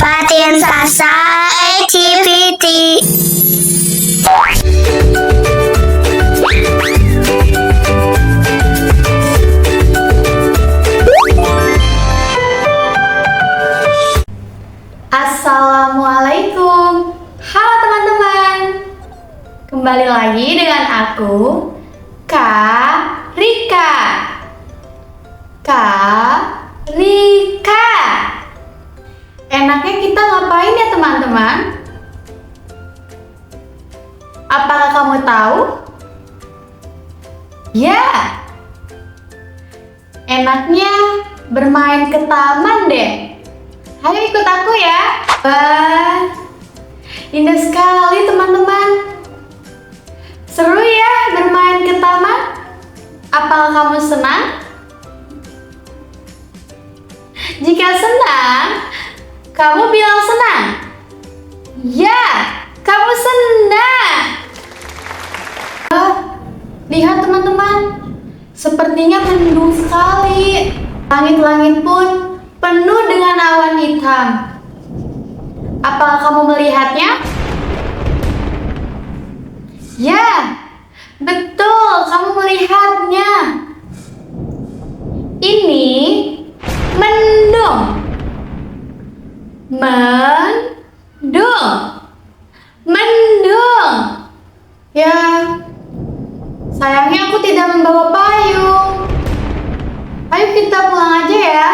Fatin Sasa Activity. Assalamualaikum. Halo teman-teman. Kembali lagi dengan aku, Kak Rika. Kak Rika. Enaknya kita ngapain ya teman-teman? Apakah kamu tahu? Ya, enaknya bermain ke taman deh. Ayo ikut aku ya. Wah, indah sekali teman-teman. Seru ya bermain ke taman. Apakah kamu senang? Jika senang, kamu bilang senang. Ya, kamu senang. Lihat teman-teman, sepertinya mendung sekali. Langit-langit pun penuh dengan awan hitam. Apakah kamu melihatnya? Ya, betul, kamu melihatnya. Ini mendung. Mendung. Mendung. Ya, sayangnya aku tidak membawa payung. Ayo kita pulang aja ya.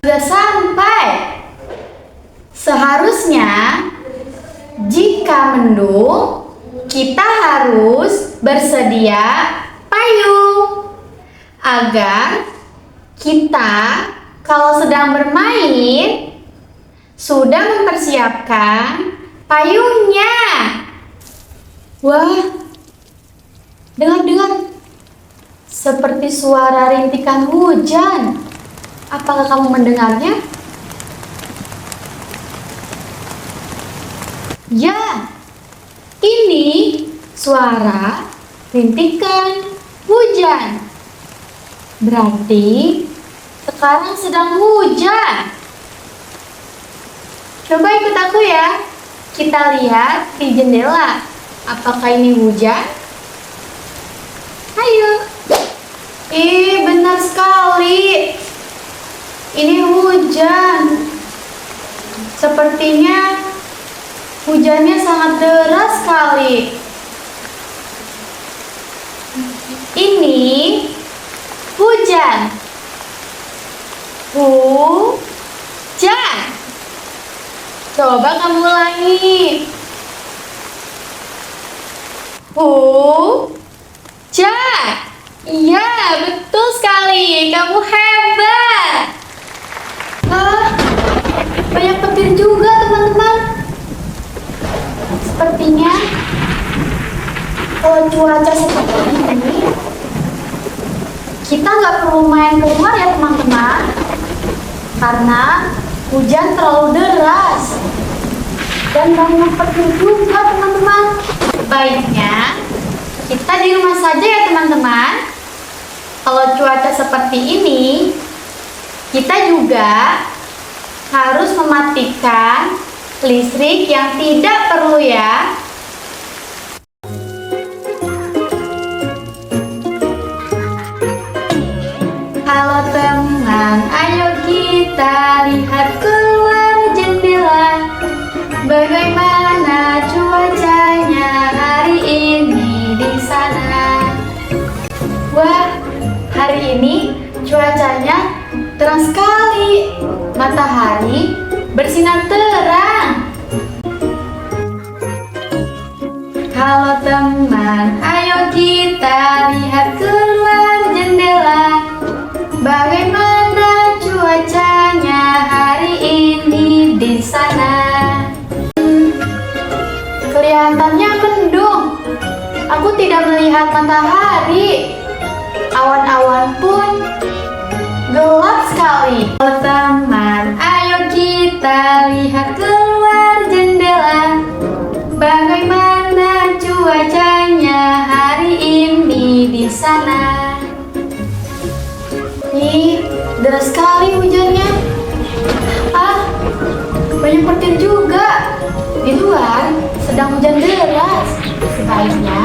Sudah sampai. Seharusnya jika mendung, kita harus bersedia payung agar kita kalau sedang bermain sudah mempersiapkan payungnya. Wah, dengar-dengar seperti suara rintikan hujan. Apakah kamu mendengarnya? Ya, ini suara rintikan hujan. Berarti sekarang sedang hujan. Coba ikut aku ya. Kita lihat di jendela. Apakah ini hujan? Ayo. Benar sekali. Ini hujan. Sepertinya hujannya sangat deras sekali. Ini hujan. Hujan. Coba kamu ulangi. Hujan. Iya, betul sekali. Kamu hebat. Banyak petir juga teman-teman. Sepertinya kalau cuaca seperti ini, kita nggak perlu main keluar ya teman-teman, karena hujan terlalu deras dan banyak petir juga teman-teman. Baiknya kita di rumah saja ya teman-teman. Kalau cuaca seperti ini, kita juga harus mematikan listrik yang tidak perlu ya. Halo teman, ayo kita lihat keluar jendela. Bagaimana cuacanya hari ini di sana? Wah, hari ini cuacanya terang sekali. Matahari bersinar terang. Halo teman, ayo kita lihat keluar jendela. Bagaimana cuacanya hari ini di sana? Kelihatannya mendung. Aku tidak melihat matahari. Awan-awan pun gelap sekali. Halo teman, ayo kita lihat keluar jendela. Bagaimana cuacanya hari ini di sana? Ih, deras sekali hujannya. main petir juga. Di luar sedang hujan deras. Sebaiknya